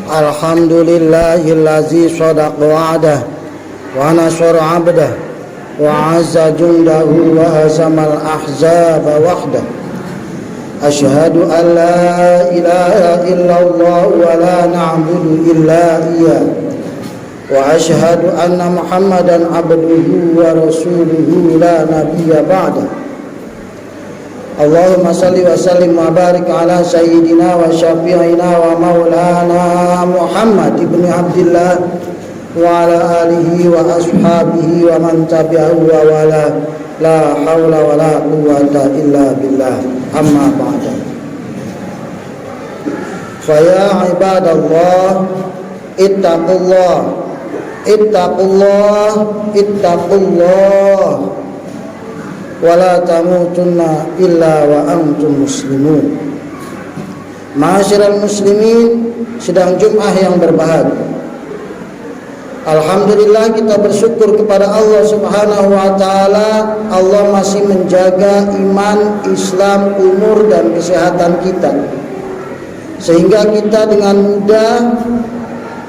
Alhamdulillahillazi shadaqa wa'dah wa nasara 'abdah wa 'azza jundahu wa hazamal ahzaba wahdah. Asyhadu an la ilaha illallah wa la na'budu illa iyyah wa asyhadu anna Muhammadan abduhu wa rasuluhu la nabiyya ba'dah. Allahumma salli wa sallim wa barik ala sayyidina wa syafi'ina wa maulana Muhammad ibn Abdillah wa ala alihi wa ashabihi wa man tabi'ahu wa wala. La hawla wa la quwwata illa billah. Amma ba'da. Fa ya ibadallah ittaqullah ittaqullah ittaqullah wala tamutunna illa wa antum muslimun. Ma'asyiral muslimin, sidang Jumat yang berbahagia. Alhamdulillah kita bersyukur kepada Allah Subhanahu wa taala. Allah masih menjaga iman, Islam, umur dan kesehatan kita, sehingga kita dengan mudah,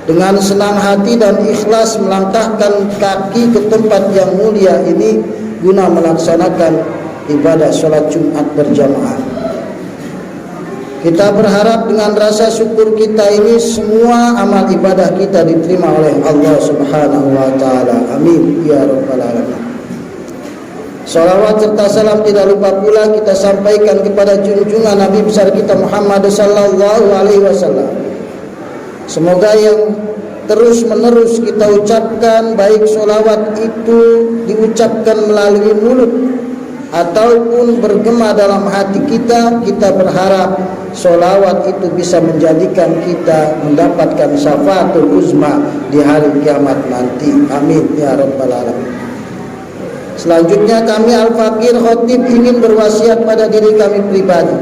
dengan senang hati dan ikhlas melangkahkan kaki ke tempat yang mulia ini guna melaksanakan ibadah sholat Jumat berjamaah. Kita berharap dengan rasa syukur kita ini semua amal ibadah kita diterima oleh Allah Subhanahu wa taala. Amin ya rabbal alamin. Salawat serta salam tidak lupa pula kita sampaikan kepada junjungan Nabi besar kita Muhammad sallallahu alaihi wasallam. Semoga yang terus menerus kita ucapkan, baik sholawat itu diucapkan melalui mulut ataupun bergema dalam hati kita, kita berharap sholawat itu bisa menjadikan kita mendapatkan syafaatul uzma di hari kiamat nanti. Amin ya rabbal alamin. Selanjutnya kami Al-Fakir Khotib ingin berwasiat pada diri kami pribadi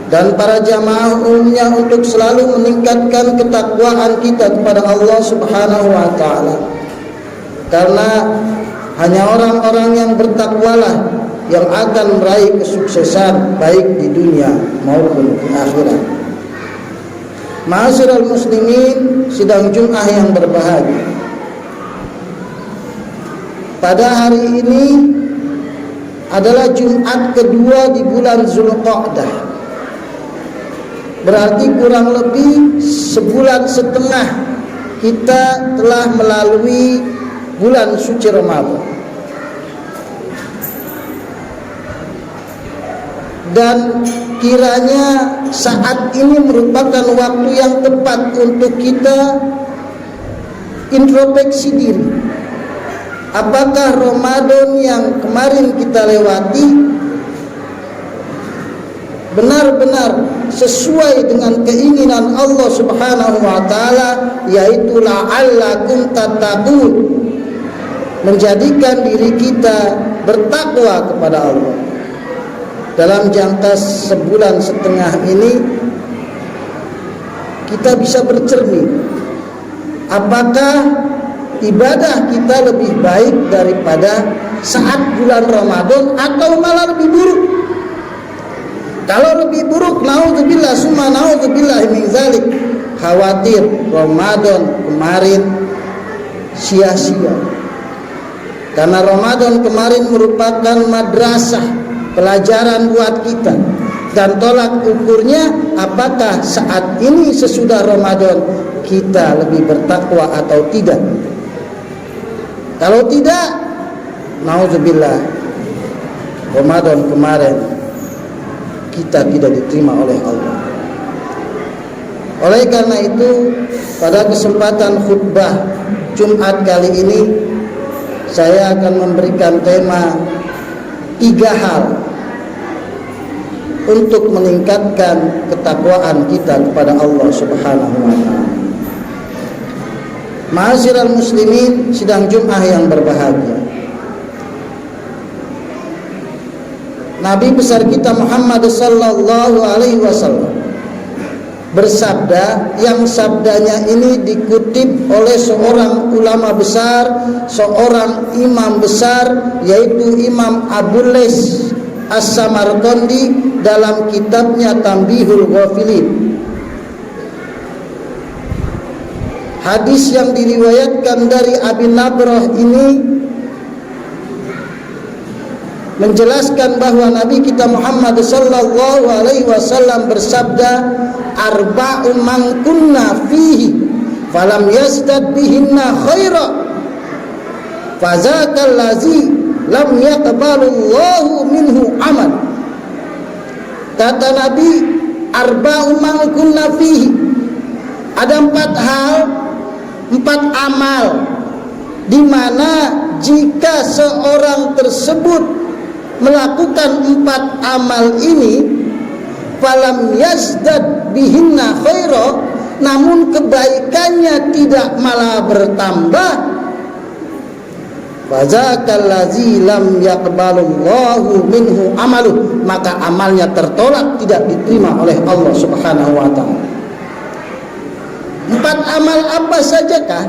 dan para jamaah umumnya untuk selalu meningkatkan ketakwaan kita kepada Allah Subhanahu wa taala. Karena hanya orang-orang yang bertakwalah yang akan meraih kesuksesan baik di dunia maupun di akhirat. Ma'asyiral muslimin, sidang Jumat yang berbahagia. Pada hari ini adalah Jumat kedua di bulan Zulqa'dah. Berarti kurang lebih sebulan setengah kita telah melalui bulan suci Ramadan. Dan kiranya saat ini merupakan waktu yang tepat untuk kita introspeksi diri. Apakah Ramadan yang kemarin kita lewati benar-benar sesuai dengan keinginan Allah Subhanahu wa taala, yaitu la'allakum tattaqun, menjadikan diri kita bertakwa kepada Allah. Dalam jangka sebulan setengah ini kita bisa bercermin apakah ibadah kita lebih baik daripada saat bulan Ramadan atau malah lebih buruk. Kalau lebih buruk, naudzubillah summa naudzubillah min zalik, khawatir Ramadan kemarin sia-sia. Karena Ramadan kemarin merupakan madrasah, pelajaran buat kita, dan tolak ukurnya apakah saat ini sesudah Ramadan kita lebih bertakwa atau tidak. Kalau tidak, naudzubillah, Ramadan kemarin kita tidak diterima oleh Allah. Oleh karena itu, pada kesempatan khutbah Jumat kali ini saya akan memberikan tema 3 hal untuk meningkatkan ketakwaan kita kepada Allah Subhanahu wa taala. Ma'asyiral muslimin, sidang Jumat yang berbahagia. Nabi besar kita Muhammad sallallahu alaihi wasallam bersabda, yang sabdanya ini dikutip oleh seorang ulama besar, seorang imam besar, yaitu Imam Abul Laits As-Samarqandi dalam kitabnya Tanbihul Ghafilin. Hadis yang diriwayatkan dari Abi Nabrah ini menjelaskan bahwa Nabi kita Muhammad sallallahu alaihi wasallam bersabda, arba'u man kunna fihi falam yazdad bihinna khaira fazakal ladzi lam yaqbalullahu minhu amal. Kata Nabi, arba'u man kunna fihi, ada 4 hal, 4 amal di mana jika seorang tersebut melakukan 4 amal ini, falam yazdad bihinna khaira, namun kebaikannya tidak malah bertambah, fazakal ladzi lam yaqbalullahu minhu amaluh, maka amalnya tertolak, tidak diterima oleh Allah Subhanahu wa taala. 4 amal apa sajakah?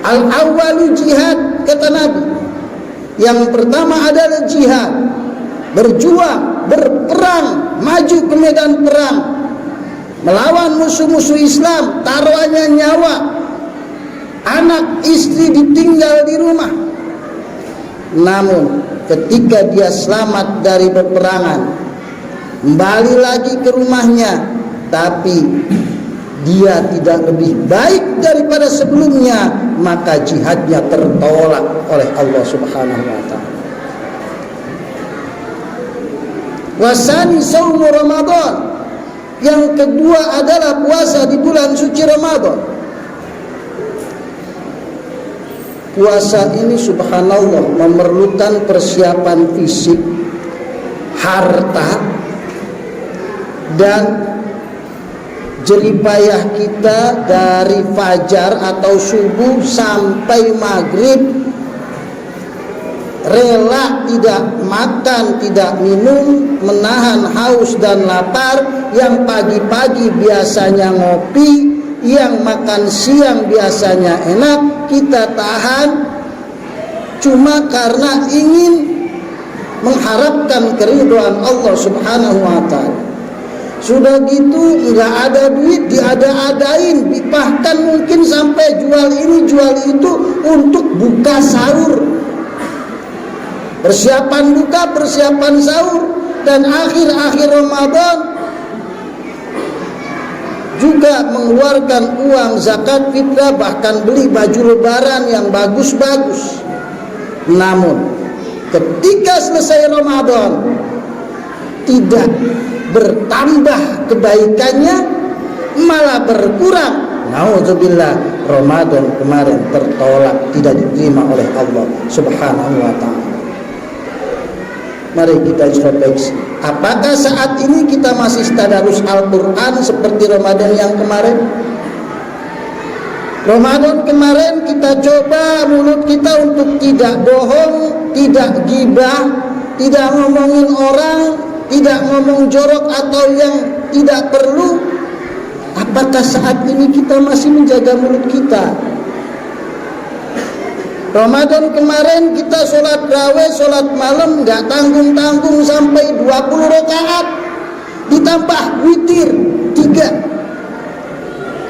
Al-awwalu jihad, kata Nabi. Yang pertama adalah jihad, berjuang, berperang, maju ke medan perang, melawan musuh-musuh Islam, taruhannya nyawa, anak istri ditinggal di rumah. Namun ketika dia selamat dari peperangan, kembali lagi ke rumahnya, tapi dia tidak lebih baik daripada sebelumnya, maka jihadnya tertolak oleh Allah Subhanahu wa taala. Wasani saumu Ramadan, yang kedua adalah puasa di bulan suci Ramadan. Puasa ini subhanallah memerlukan persiapan fisik, harta, dan jeripayah kita dari fajar atau subuh sampai maghrib, rela tidak makan, tidak minum, menahan haus dan lapar. Yang pagi-pagi biasanya ngopi, yang makan siang biasanya enak, kita tahan cuma karena ingin mengharapkan keridhaan Allah Subhanahu wa taala. Sudah gitu nggak ada duit, diada-adain, bahkan mungkin sampai jual ini jual itu untuk buka sahur, persiapan buka, persiapan sahur. Dan akhir-akhir Ramadan juga mengeluarkan uang zakat fitrah, bahkan beli baju lebaran yang bagus-bagus. Namun ketika selesai Ramadan tidak bertambah kebaikannya, malah berkurang. Nauzubillah, Ramadan kemarin tertolak, tidak diterima oleh Allah Subhanahu wa taala. Mari kita introspeksi. Apakah saat ini kita masih tadarus Al-Quran seperti Ramadan yang kemarin? Ramadan kemarin kita coba mulut kita untuk tidak bohong, tidak gibah, tidak ngomongin orang, tidak ngomong jorok atau yang tidak perlu. Apakah saat ini kita masih menjaga mulut kita? Ramadan kemarin kita sholat raweh, sholat malam nggak tanggung-tanggung sampai 20 rakaat, ditambah witir 3.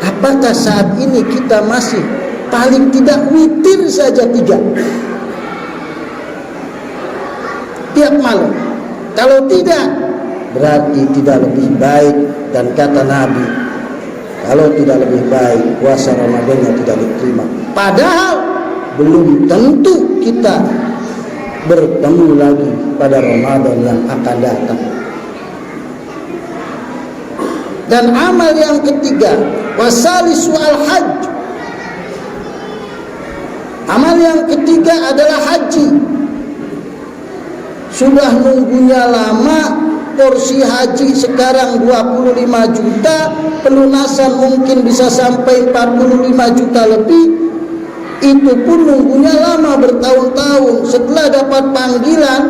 Apakah saat ini kita masih paling tidak witir saja 3 tiap malam? Kalau tidak, berarti tidak lebih baik. Dan kata Nabi, kalau tidak lebih baik, puasa Ramadannya tidak diterima. Padahal belum tentu kita bertemu lagi pada Ramadan yang akan datang. Dan amal yang ketiga, wasalisu al-hajj. Amal yang ketiga adalah haji. Sudah nunggunya lama, porsi haji sekarang 25 juta, pelunasan mungkin bisa sampai 45 juta lebih. Itu pun nunggunya lama, bertahun-tahun. Setelah dapat panggilan,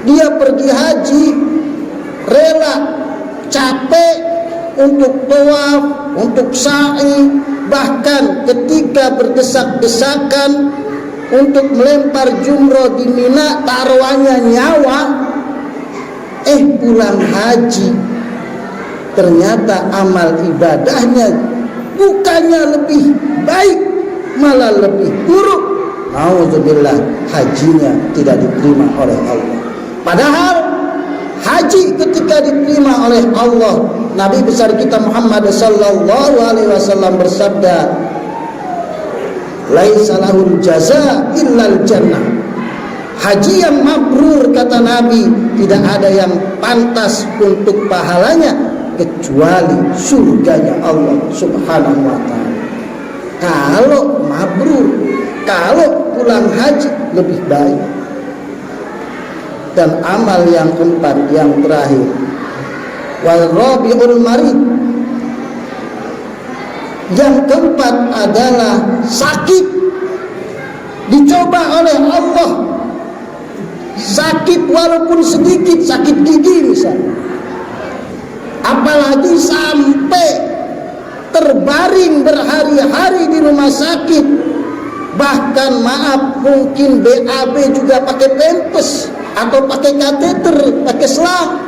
dia pergi haji, rela capek untuk tawaf, untuk sa'i, bahkan ketika berdesak-desakan untuk melempar jumroh di Mina, taruhannya nyawa. Pulang haji ternyata amal ibadahnya bukannya lebih baik, malah lebih buruk. Nauzubillah, hajinya tidak diterima oleh Allah. Padahal haji ketika diterima oleh Allah, Nabi besar kita Muhammad sallallahu alaihi wasallam bersabda, laisa lahul jaza illal jannah. Haji yang mabrur, kata Nabi, tidak ada yang pantas untuk pahalanya kecuali surganya Allah Subhanahu wa ta'ala. Kalau mabrur, kalau pulang haji lebih baik. Dan amal yang keempat, yang terakhir, wal rabiul marid. Yang keempat adalah sakit, dicoba oleh Allah. Sakit walaupun sedikit, sakit gigi misalnya, apalagi sampai terbaring berhari-hari di rumah sakit, bahkan maaf mungkin BAB juga pakai pempes atau pakai kateter, pakai selang.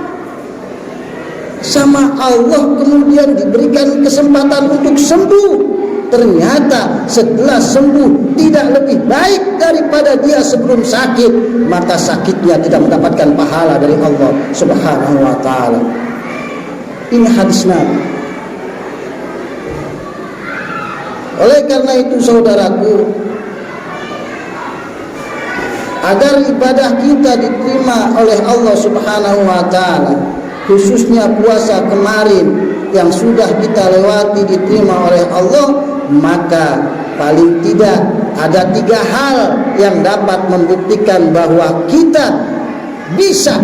Sama Allah kemudian diberikan kesempatan untuk sembuh. Ternyata setelah sembuh tidak lebih baik daripada dia sebelum sakit, maka sakitnya tidak mendapatkan pahala dari Allah Subhanahu wa ta'ala. Ini hadis Nabi. Oleh karena itu saudaraku, agar ibadah kita diterima oleh Allah Subhanahu wa ta'ala, khususnya puasa kemarin yang sudah kita lewati diterima oleh Allah, maka paling tidak ada 3 hal yang dapat membuktikan bahwa kita bisa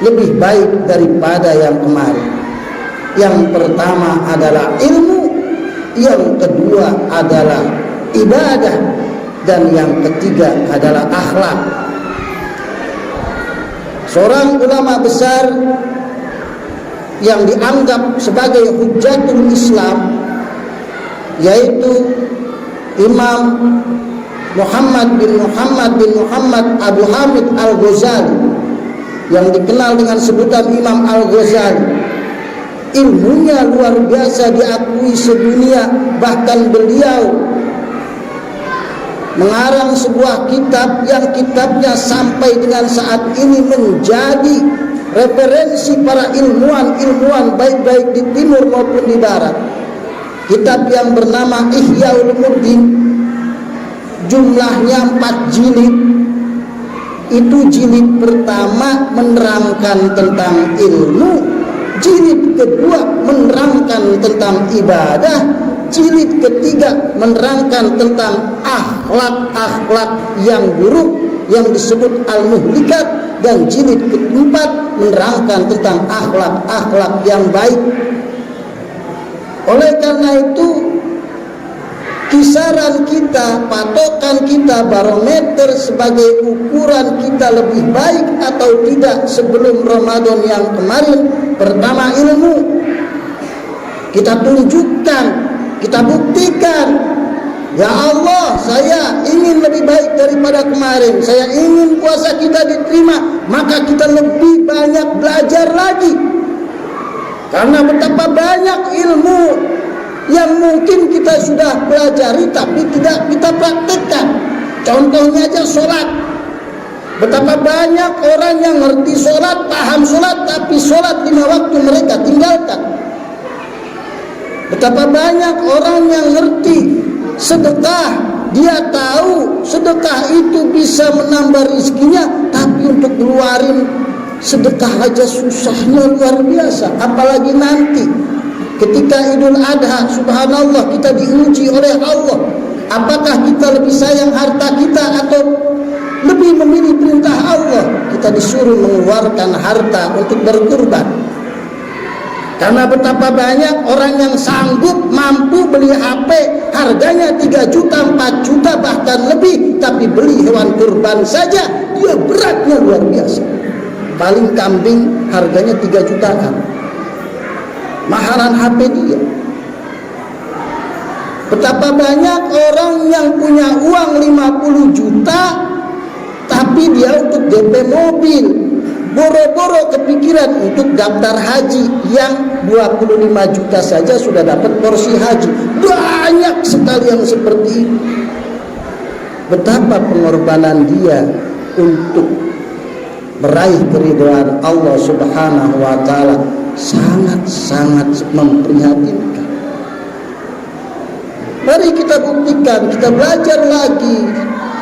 lebih baik daripada yang kemarin. Yang pertama adalah ilmu, yang kedua adalah ibadah, dan yang ketiga adalah akhlak. Seorang ulama besar yang dianggap sebagai hujjatul Islam, yaitu Imam Muhammad bin Muhammad Abu Hamid Al-Ghazali, yang dikenal dengan sebutan Imam Al-Ghazali. Ilmunya luar biasa, diakui sedunia. Bahkan beliau mengarang sebuah kitab yang kitabnya sampai dengan saat ini menjadi referensi para ilmuwan baik-baik di timur maupun di barat. Kitab yang bernama Ihya Ulumuddin, jumlahnya 4 jilid. Itu jilid pertama menerangkan tentang ilmu, jilid kedua menerangkan tentang ibadah, jilid ketiga menerangkan tentang akhlak-akhlak yang buruk yang disebut al-muhlikat, dan jilid keempat menerangkan tentang akhlak-akhlak yang baik. Oleh karena itu, kisaran kita, patokan kita, barometer sebagai ukuran kita lebih baik atau tidak sebelum Ramadan yang kemarin, pertama ilmu. Kita tunjukkan, kita buktikan, ya Allah, saya ingin lebih baik daripada kemarin, saya ingin puasa kita diterima, maka kita lebih banyak belajar lagi. Karena betapa banyak ilmu yang mungkin kita sudah pelajari tapi tidak kita praktekkan. Contohnya aja sholat. Betapa banyak orang yang ngerti sholat, paham sholat, tapi sholat 5 waktu mereka tinggalkan. Betapa banyak orang yang ngerti sedekah, dia tahu sedekah itu bisa menambah rezekinya, tapi untuk keluarin sedekah aja susahnya luar biasa. Apalagi nanti ketika Idul Adha, subhanallah, kita diuji oleh Allah. Apakah kita lebih sayang harta kita atau lebih memilih perintah Allah? Kita disuruh mengeluarkan harta untuk berkurban. Karena betapa banyak orang yang sanggup mampu beli HP harganya 3 juta, 4 juta bahkan lebih, tapi beli hewan kurban saja dia beratnya luar biasa. Paling kambing harganya 3 jutaan, mahalan HP dia. Betapa banyak orang yang punya uang 50 juta tapi dia untuk DP mobil, boro-boro kepikiran untuk daftar haji yang 25 juta saja sudah dapat porsi haji. Banyak sekali yang seperti itu. Betapa pengorbanan dia untuk meraih keridhaan Allah Subhanahu wa taala sangat-sangat memprihatinkan. Mari kita buktikan, kita belajar lagi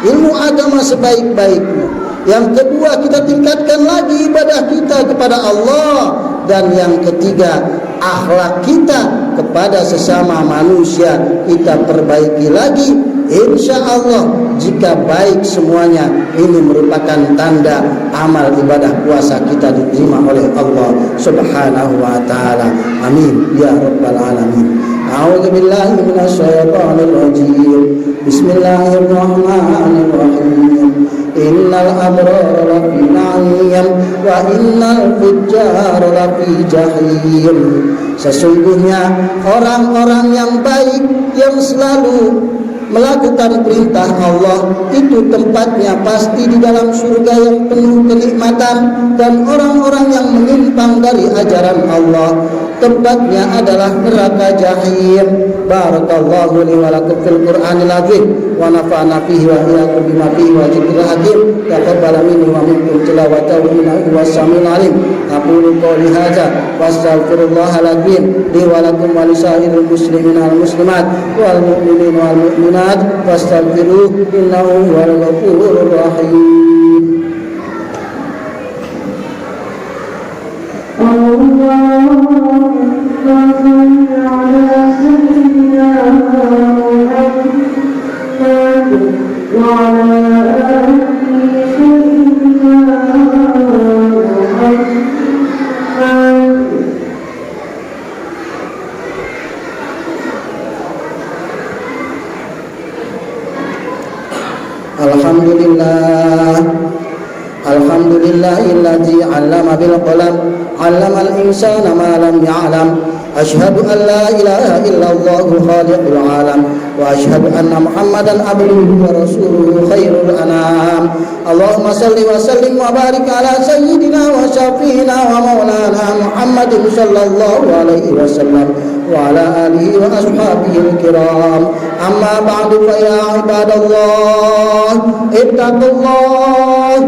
ilmu agama sebaik-baiknya. Yang kedua, kita tingkatkan lagi ibadah kita kepada Allah. Dan yang ketiga, akhlak kita kepada sesama manusia kita perbaiki lagi. Insya Allah jika baik semuanya, ini merupakan tanda amal ibadah puasa kita diterima oleh Allah Subhanahu wa taala. Amin ya rabbal alamin. A'udzu billahi minasyaitonir rajim. Bismillahirrahmanirrahim. Innal abrara lafi na'im wa innal fujjara lafi jahim. Sesungguhnya orang-orang yang baik yang selalu melakukan perintah Allah itu tempatnya pasti di dalam surga yang penuh kenikmatan, dan orang-orang yang menyimpang dari ajaran Allah tempatnya adalah neraka jahim. Barakallahu li wa lakum fil Qur'anil azim wa nafa'ana fihi wa iyyakum bima fihi wa dzikril hakim. Taqabbal minni wa minkum tilawatahu innahu was-sami'ul 'alim. Aqulu qouli hadza wa astaghfirullahal azim li wa lakum wa lisairil muslimin wal muslimat wal mu'minin wal mu'minat fastaghfiruhu innahu huwal ghafurur rahim. Alhamdulillahilladzi 'allama bil qalam 'allamal insana ma lam ya'lam. Asyhadu an la ilaha illallah khaliqul alam wa asyhadu anna Muhammadan abduhu wa rasuluhu khairul anam. Allahumma salli wa sallim wa barik ala sayyidina wa syafi'ina wa maulana Muhammadin sallallahu alaihi wasallam wa ala alihi wa ashabihi al-kiram. Amma ba'du fa ya ibadallah ittaqullah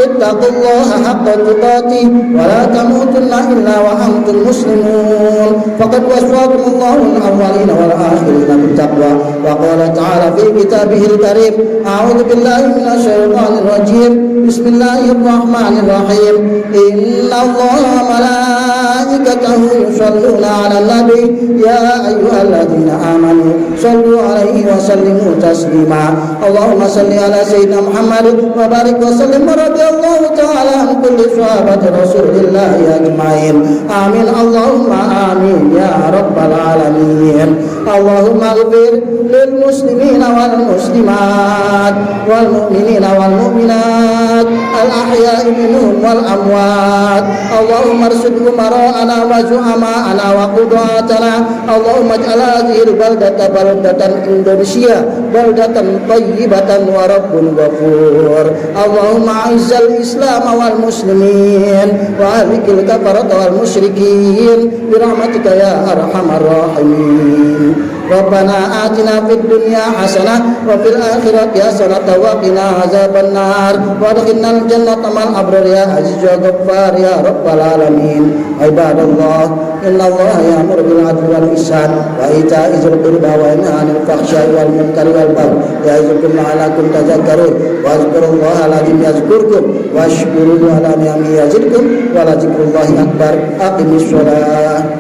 ittaqullaha haqqa tuqatih wa la tamutunna illa wa antum muslimun. Faqad wasfaqakumullahu al-awwalina wal akhirina bittaqwa wa qala ta'ala fi kitabihil karim. A'udzu billahi minasyaitonir rajim. Bismillahirrahmanirrahim. Innallaha malaikatahu yusholluna 'alan nabi ya ayyuhalladzina amanu shallu 'alaihi wa sallimu taslima. Allahumma shalli ala sayyidina Muhammad wa barik wa sallim wa radiyallahu ta'ala an kulli sahabati Rasulillah ajmain. Amin Allahumma amin ya rabbal alamin. Allahumma ighfir lil muslimina wal muslimat wal mu'minina wal mu'minat al ahya'i minhum wal amwat. Allahumma arshidhum mara'ana wa zu'ama'ana wa qudwatana. Allahumma ij'al hadhihi baldatan Indonesia baldatan thayyibatan wa rabbun ghafur. Allahumma a'izzal islam wal muslimin wa ahlikil kafarata wal musyrikin birahmatika ya arhamar rahimin. Rabbana atina fid dunya hasanah wa fil akhirati hasanah wa qina azabannar wa adkhilnal jannata ma'al abrar ya aziz ya ghaffar ya rabbal alamin. Ibadallah innallaha ya'muru bil 'adli wal ihsan wa ita'i dzil qurba wa yanha 'anil fahsya'i wal munkari wal baghi ya'izukum la'allakum tadhakkarun. Wa dzkurullaha al-'azim yazkurkum washkuruhu 'ala ni'amihi yazidkum wa la dzikrullahi akbar. Aqimis shalah.